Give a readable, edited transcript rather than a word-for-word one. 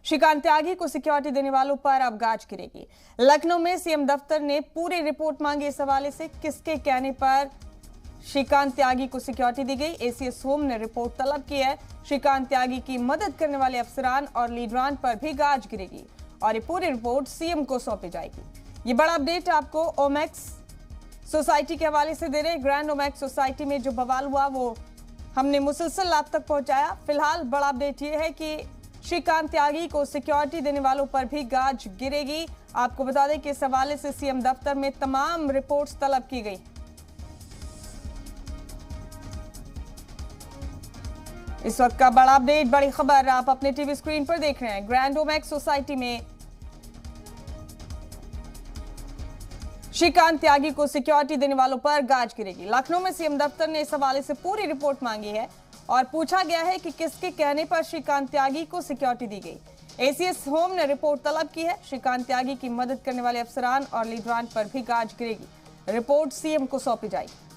श्रीकांत त्यागी को सिक्योरिटी देने वालों पर अब गाज गिरेगी। लखनऊ में सीएम दफ्तर ने पूरी रिपोर्ट मांगी। इस हवाले से किसके कहने पर श्रीकांत त्यागी को सिक्योरिटी दी गई, एसीएस होम ने रिपोर्ट तलब की है। श्रीकांत त्यागी की मदद करने वाले अफसरान और लीडरान पर भी गाज गिरेगी और ये पूरी रिपोर्ट सीएम को सौंपी जाएगी। ये बड़ा अपडेट आपको ओमैक्स सोसाइटी के हवाले से दे रहे हैं। ग्रैंड ओमैक्स सोसाइटी में जो बवाल हुआ वो हमने मुसलसल आप तक पहुंचाया। फिलहाल बड़ा अपडेट ये है कि श्रीकांत त्यागी को सिक्योरिटी देने वालों पर भी गाज गिरेगी। आपको बता दें कि इस हवाले से सीएम दफ्तर में तमाम रिपोर्ट्स तलब की गई। इस वक्त का बड़ा अपडेट, बड़ी खबर आप अपने टीवी स्क्रीन पर देख रहे हैं। ग्रैंड ओमैक्स सोसाइटी में श्रीकांत त्यागी को सिक्योरिटी देने वालों पर गाज गिरेगी। लखनऊ में सीएम दफ्तर ने इस हवाले से पूरी रिपोर्ट मांगी है और पूछा गया है कि किसके कहने पर श्रीकांत त्यागी को सिक्योरिटी दी गई। एसीएस होम ने रिपोर्ट तलब की है। श्रीकांत त्यागी की मदद करने वाले अफसरान और लीडरान पर भी गाज गिरेगी। रिपोर्ट सीएम को सौंपी जाएगी।